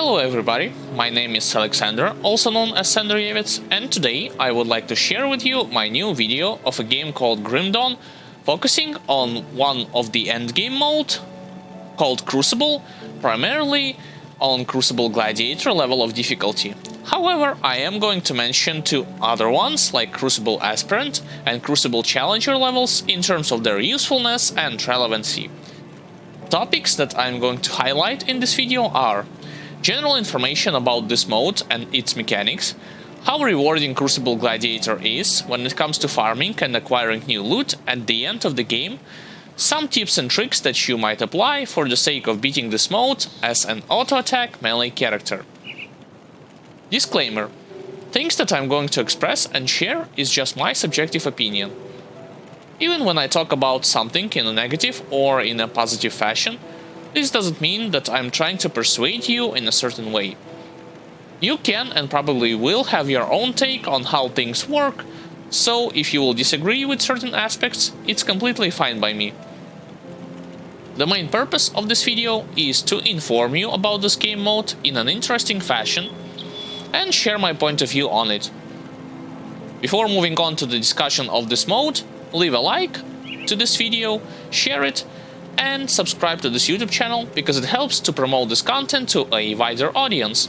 Hello everybody, my name is Alexander, also known as Sandrjevets, and today I would like to share with you my new video of a game called Grim Dawn, focusing on one of the endgame mode called Crucible, primarily on Crucible Gladiator level of difficulty. However, I am going to mention two other ones like Crucible Aspirant and Crucible Challenger levels in terms of their usefulness and relevancy. Topics that I'm going to highlight in this video are general information about this mode and its mechanics, how rewarding Crucible Gladiator is when it comes to farming and acquiring new loot at the end of the game, some tips and tricks that you might apply for the sake of beating this mode as an auto-attack melee character. Disclaimer: things that I'm going to express and share is just my subjective opinion. Even when I talk about something in a negative or in a positive fashion, this doesn't mean that I'm trying to persuade you in a certain way. You can and probably will have your own take on how things work, so if you will disagree with certain aspects, it's completely fine by me. The main purpose of this video is to inform you about this game mode in an interesting fashion and share my point of view on it. Before moving on to the discussion of this mode, leave a like to this video, share it, and subscribe to this YouTube channel because it helps to promote this content to a wider audience.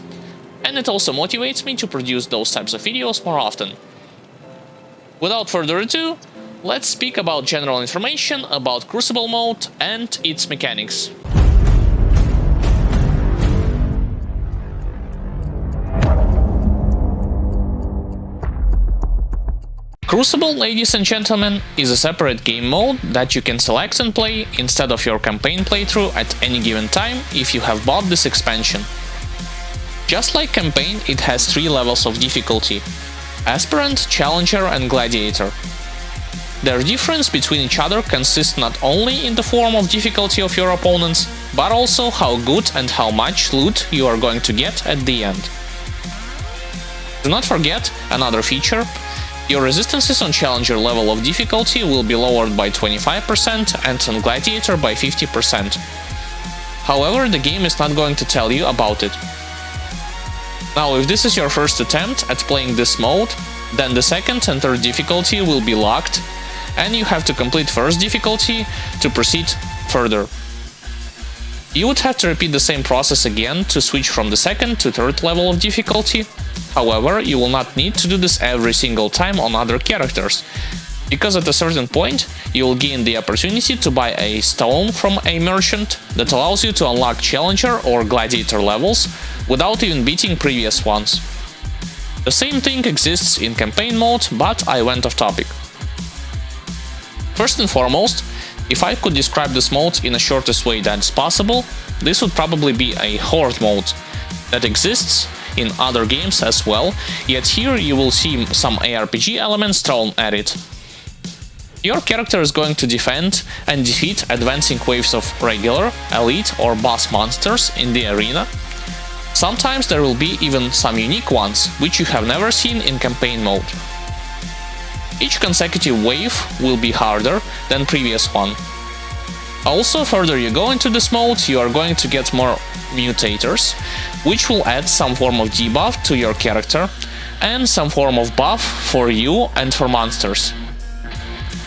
And it also motivates me to produce those types of videos more often. Without further ado, let's speak about general information about Crucible mode and its mechanics. Crucible, ladies and gentlemen, is a separate game mode that you can select and play instead of your campaign playthrough at any given time if you have bought this expansion. Just like campaign, it has 3 levels of difficulty: Aspirant, Challenger and Gladiator. Their difference between each other consists not only in the form of difficulty of your opponents, but also how good and how much loot you are going to get at the end. Do not forget another feature: your resistances on Challenger level of difficulty will be lowered by 25% and on Gladiator by 50%. However, the game is not going to tell you about it. Now, if this is your first attempt at playing this mode, then the second and third difficulty will be locked, and you have to complete first difficulty to proceed further. You would have to repeat the same process again to switch from the second to third level of difficulty. However, you will not need to do this every single time on other characters, because at a certain point you will gain the opportunity to buy a stone from a merchant that allows you to unlock Challenger or Gladiator levels without even beating previous ones. The same thing exists in campaign mode, but I went off topic. First and foremost, if I could describe this mode in the shortest way that's possible, this would probably be a horde mode that exists in other games as well, yet here you will see some ARPG elements thrown at it. Your character is going to defend and defeat advancing waves of regular, elite or boss monsters in the arena. Sometimes there will be even some unique ones, which you have never seen in campaign mode. Each consecutive wave will be harder than previous one. Also, further you go into this mode, you are going to get more mutators, which will add some form of debuff to your character and some form of buff for you and for monsters.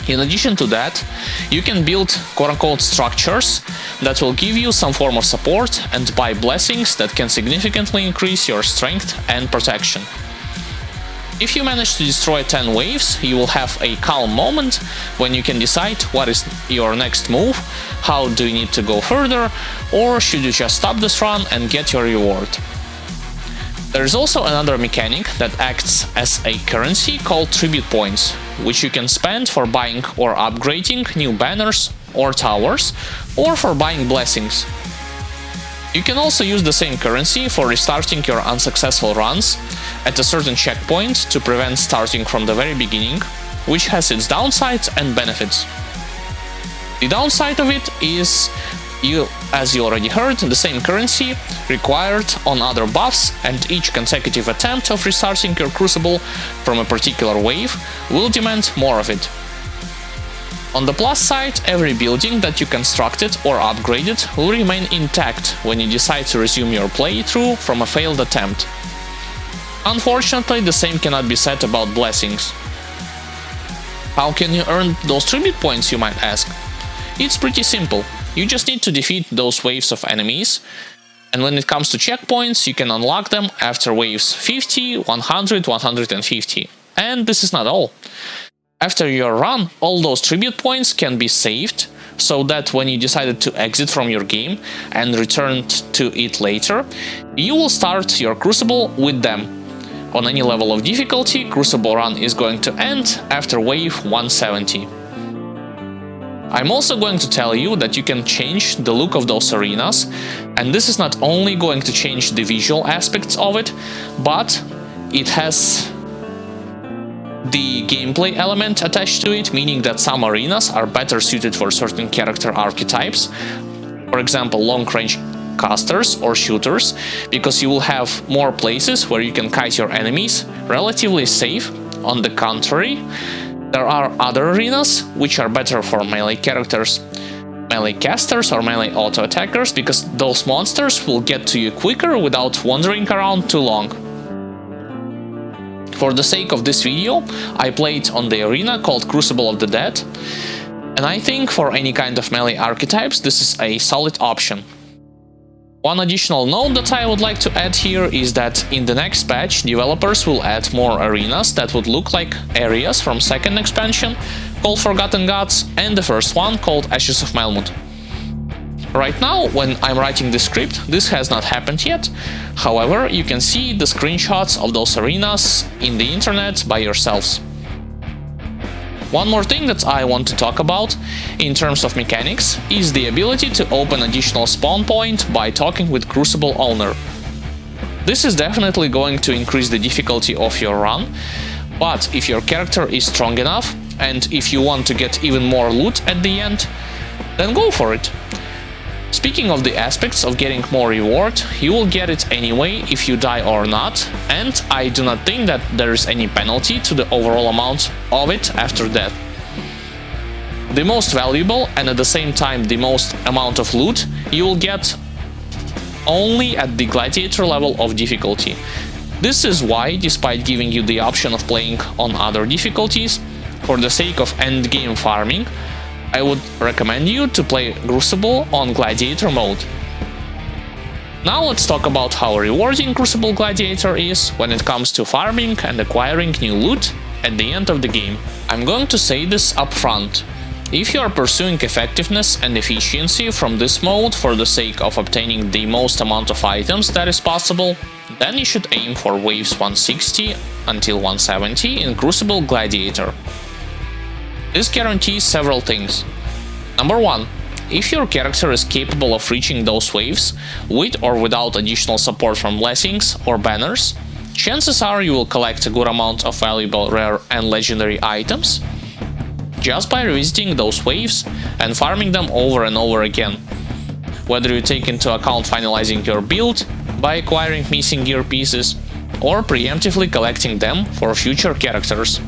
In addition to that, you can build quote-unquote structures that will give you some form of support and buy blessings that can significantly increase your strength and protection. If you manage to destroy 10 waves, you will have a calm moment when you can decide what is your next move, how do you need to go further, or should you just stop this run and get your reward. There is also another mechanic that acts as a currency called tribute points, which you can spend for buying or upgrading new banners or towers, or for buying blessings. You can also use the same currency for restarting your unsuccessful runs at a certain checkpoint to prevent starting from the very beginning, which has its downsides and benefits. The downside of it is, as you already heard, the same currency required on other buffs, and each consecutive attempt of restarting your Crucible from a particular wave will demand more of it. On the plus side, every building that you constructed or upgraded will remain intact when you decide to resume your playthrough from a failed attempt. Unfortunately, the same cannot be said about blessings. How can you earn those tribute points, you might ask? It's pretty simple. You just need to defeat those waves of enemies, and when it comes to checkpoints, you can unlock them after waves 50, 100, 150. And this is not all. After your run, all those tribute points can be saved, so that when you decided to exit from your game and return to it later, you will start your Crucible with them. On any level of difficulty, Crucible run is going to end after wave 170. I'm also going to tell you that you can change the look of those arenas, and this is not only going to change the visual aspects of it, but it has the gameplay element attached to it, meaning that some arenas are better suited for certain character archetypes, for example long-range casters or shooters, because you will have more places where you can kite your enemies relatively safe. On the contrary, there are other arenas which are better for melee characters, melee casters or melee auto attackers, because those monsters will get to you quicker without wandering around too long. For the sake of this video, I played on the arena called Crucible of the Dead, and I think for any kind of melee archetypes this is a solid option. One additional note that I would like to add here is that in the next patch developers will add more arenas that would look like areas from second expansion called Forgotten Gods and the first one called Ashes of Melmoth. Right now, when I'm writing the script, this has not happened yet. However, you can see the screenshots of those arenas in the internet by yourselves. One more thing that I want to talk about in terms of mechanics is the ability to open additional spawn point by talking with Crucible owner. This is definitely going to increase the difficulty of your run, but if your character is strong enough and if you want to get even more loot at the end, then go for it. Speaking of the aspects of getting more reward, you will get it anyway if you die or not, and I do not think that there is any penalty to the overall amount of it after death. The most valuable and at the same time the most amount of loot you will get only at the Gladiator level of difficulty. This is why, despite giving you the option of playing on other difficulties, for the sake of endgame farming, I would recommend you to play Crucible on Gladiator mode. Now let's talk about how rewarding Crucible Gladiator is when it comes to farming and acquiring new loot at the end of the game. I'm going to say this up front. If you are pursuing effectiveness and efficiency from this mode for the sake of obtaining the most amount of items that is possible, then you should aim for waves 160 until 170 in Crucible Gladiator. This guarantees several things. Number 1. If your character is capable of reaching those waves with or without additional support from blessings or banners, chances are you will collect a good amount of valuable, rare and legendary items just by revisiting those waves and farming them over and over again. Whether you take into account finalizing your build by acquiring missing gear pieces or preemptively collecting them for future characters.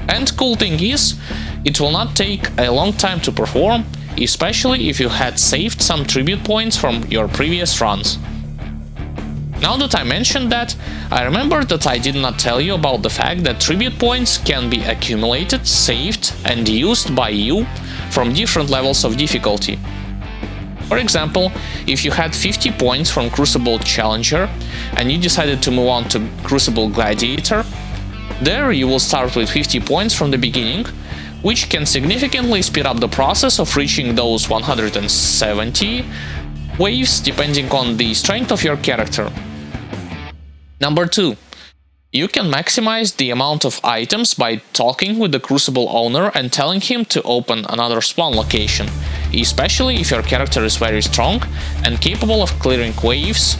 And cool thing is, it will not take a long time to perform, especially if you had saved some tribute points from your previous runs. Now that I mentioned that, I remember that I did not tell you about the fact that tribute points can be accumulated, saved and used by you from different levels of difficulty. For example, if you had 50 points from Crucible Challenger and you decided to move on to Crucible Gladiator, there you will start with 50 points from the beginning, which can significantly speed up the process of reaching those 170 waves depending on the strength of your character. Number 2. You can maximize the amount of items by talking with the Crucible owner and telling him to open another spawn location, especially if your character is very strong and capable of clearing waves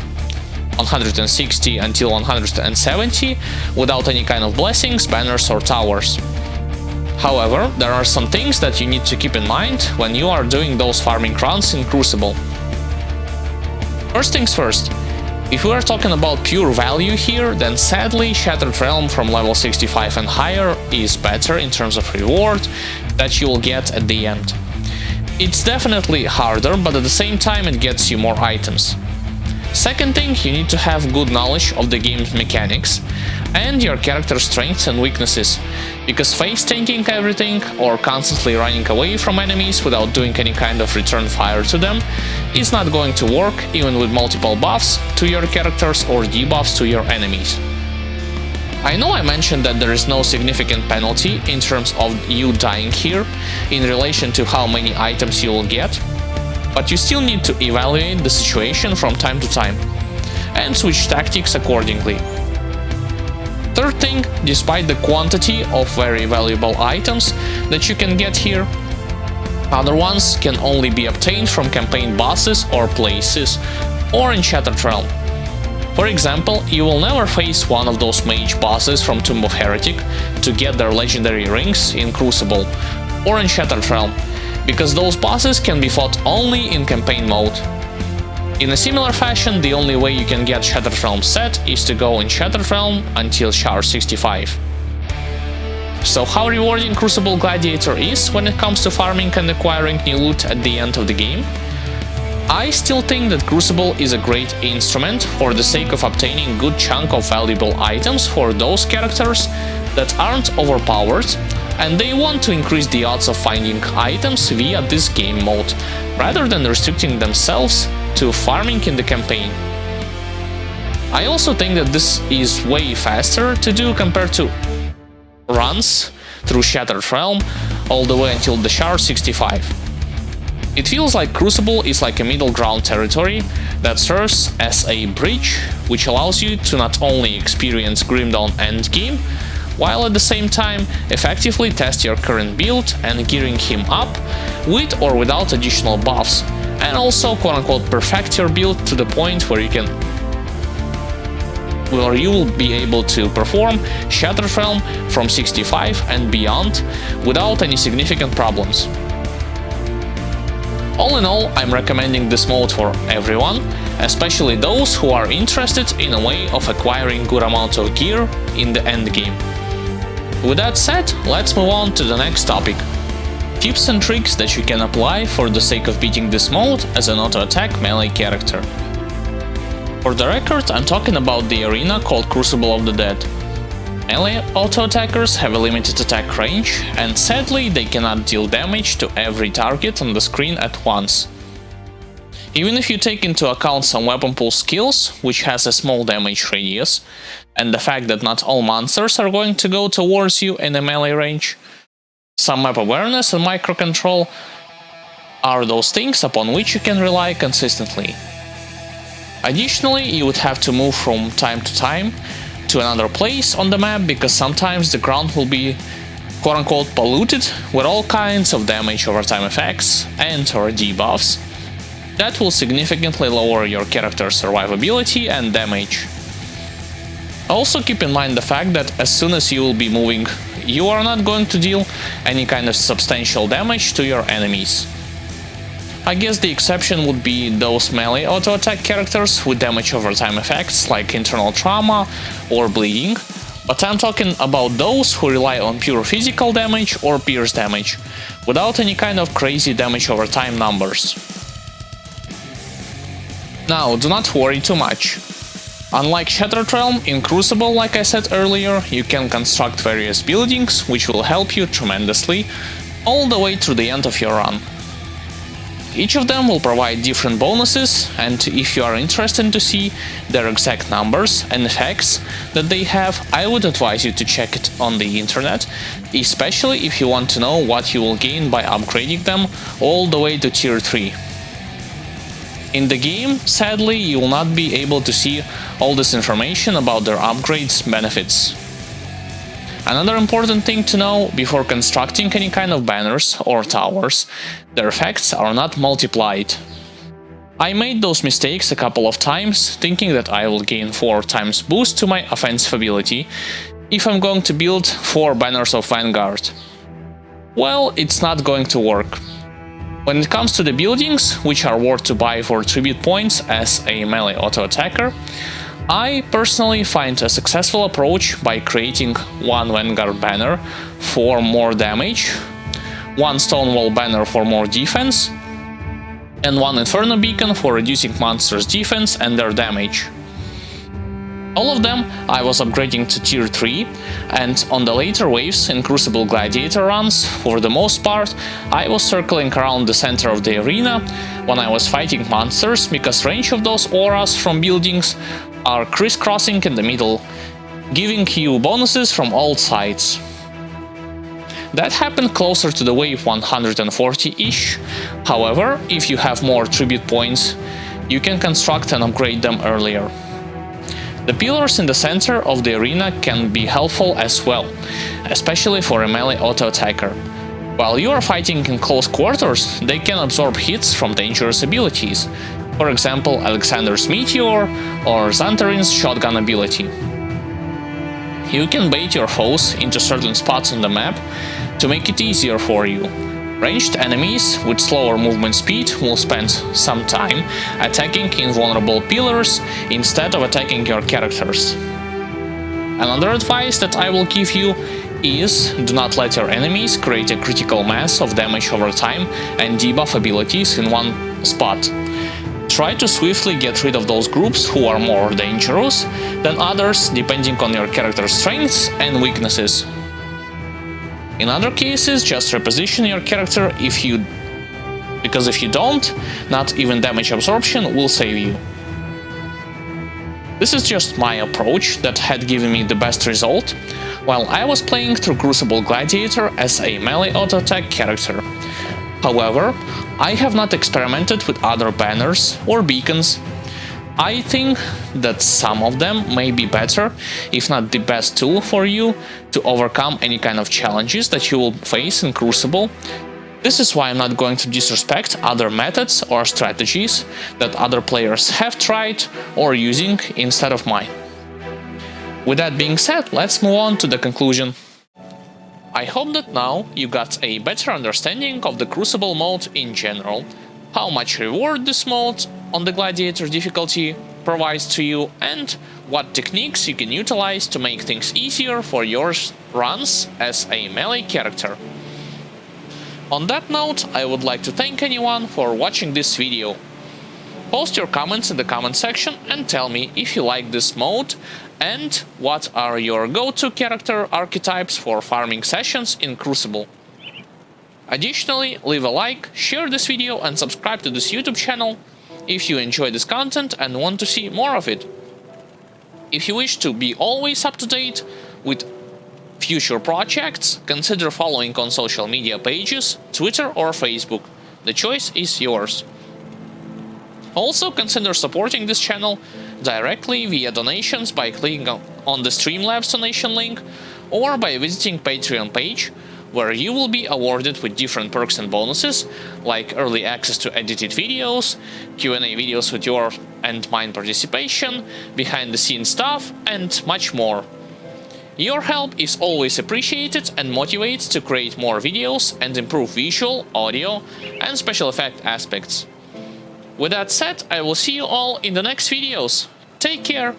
160 until 170 without any kind of blessings, banners or towers. However, there are some things that you need to keep in mind when you are doing those farming runs in Crucible. First things first, If we are talking about pure value here, then sadly Shattered Realm from level 65 and higher is better in terms of reward that you will get at the end. It's definitely harder, but at the same time it gets you more items. Second thing, you need to have good knowledge of the game's mechanics and your character's strengths and weaknesses, because face tanking everything or constantly running away from enemies without doing any kind of return fire to them is not going to work even with multiple buffs to your characters or debuffs to your enemies. I know I mentioned that there is no significant penalty in terms of you dying here in relation to how many items you will get, but you still need to evaluate the situation from time to time and switch tactics accordingly. Third thing, despite the quantity of very valuable items that you can get here, other ones can only be obtained from campaign bosses or places or in Shattered Realm. For example, you will never face one of those mage bosses from Tomb of Heretic to get their legendary rings in Crucible or in Shattered Realm, because those bosses can be fought only in campaign mode. In a similar fashion, the only way you can get Shattered Realm set is to go in Shattered Realm until Char 65. So how rewarding Crucible Gladiator is when it comes to farming and acquiring new loot at the end of the game? I still think that Crucible is a great instrument for the sake of obtaining good chunk of valuable items for those characters that aren't overpowered and they want to increase the odds of finding items via this game mode, rather than restricting themselves to farming in the campaign. I also think that this is way faster to do compared to runs through Shattered Realm all the way until the Char 65. It feels like Crucible is like a middle ground territory that serves as a bridge which allows you to not only experience Grim Dawn Endgame, while at the same time effectively test your current build and gearing him up with or without additional buffs, and also quote-unquote perfect your build to the point where you will be able to perform Shattered Realm from 65 and beyond without any significant problems. All in all, I'm recommending this mode for everyone, especially those who are interested in a way of acquiring good amount of gear in the endgame. With that said, let's move on to the next topic. Tips and tricks that you can apply for the sake of beating this mode as an auto-attack melee character. For the record, I'm talking about the arena called Crucible of the Dead. Melee auto-attackers have a limited attack range, and sadly they cannot deal damage to every target on the screen at once. Even if you take into account some weapon pool skills, which has a small damage radius, and the fact that not all monsters are going to go towards you in a melee range, some map awareness and microcontrol are those things upon which you can rely consistently. Additionally, you would have to move from time to time to another place on the map, because sometimes the ground will be quote-unquote polluted with all kinds of damage over time effects and/or debuffs that will significantly lower your character's survivability and damage. Also keep in mind the fact that as soon as you will be moving, you are not going to deal any kind of substantial damage to your enemies. I guess the exception would be those melee auto-attack characters with damage over time effects like internal trauma or bleeding, but I'm talking about those who rely on pure physical damage or pierce damage, without any kind of crazy damage over time numbers. Now, do not worry too much. Unlike Shattered Realm, in Crucible, like I said earlier, you can construct various buildings which will help you tremendously all the way through the end of your run. Each of them will provide different bonuses, and if you are interested to see their exact numbers and effects that they have, I would advise you to check it on the internet, especially if you want to know what you will gain by upgrading them all the way to tier 3. In the game, sadly, you will not be able to see all this information about their upgrades benefits. Another important thing to know before constructing any kind of banners or towers, their effects are not multiplied. I made those mistakes a couple of times, thinking that I will gain 4 times boost to my offensive ability if I'm going to build 4 banners of Vanguard. Well, it's not going to work. When it comes to the buildings, which are worth to buy for tribute points as a melee auto-attacker, I personally find a successful approach by creating one Vanguard banner for more damage, one Stonewall banner for more defense, and one Inferno beacon for reducing monsters' defense and their damage. All of them I was upgrading to tier 3, and on the later waves in Crucible Gladiator runs, for the most part, I was circling around the center of the arena when I was fighting monsters, because range of those auras from buildings are crisscrossing in the middle, giving you bonuses from all sides. That happened closer to the wave 140-ish, however, if you have more tribute points, you can construct and upgrade them earlier. The pillars in the center of the arena can be helpful as well, especially for a melee auto-attacker. While you are fighting in close quarters, they can absorb hits from dangerous abilities, for example Alexander's Meteor or Xantarin's shotgun ability. You can bait your foes into certain spots on the map to make it easier for you. Ranged enemies with slower movement speed will spend some time attacking invulnerable pillars instead of attacking your characters. Another advice that I will give you is do not let your enemies create a critical mass of damage over time and debuff abilities in one spot. Try to swiftly get rid of those groups who are more dangerous than others depending on your character's strengths and weaknesses. In other cases, just reposition your character because if you don't, not even damage absorption will save you. This is just my approach that had given me the best result while I was playing through Crucible Gladiator as a melee auto-attack character. However, I have not experimented with other banners or beacons. I think that some of them may be better, if not the best tool for you to overcome any kind of challenges that you will face in Crucible. This is why I'm not going to disrespect other methods or strategies that other players have tried or using instead of mine. With that being said, let's move on to the conclusion. I hope that now you got a better understanding of the Crucible mode in general, how much reward this mode on the Gladiator difficulty provides to you, and what techniques you can utilize to make things easier for your runs as a melee character. On that note, I would like to thank anyone for watching this video. Post your comments in the comment section and tell me if you like this mode and what are your go-to character archetypes for farming sessions in Crucible. Additionally, leave a like, share this video and subscribe to this YouTube channel if you enjoy this content and want to see more of it. If you wish to be always up to date with future projects, consider following on social media pages, Twitter or Facebook. The choice is yours. Also consider supporting this channel directly via donations by clicking on the Streamlabs donation link or by visiting Patreon page, where you will be awarded with different perks and bonuses, like early access to edited videos, Q&A videos with your and mine participation, behind-the-scenes stuff, and much more. Your help is always appreciated and motivates to create more videos and improve visual, audio, and special effect aspects. With that said, I will see you all in the next videos. Take care!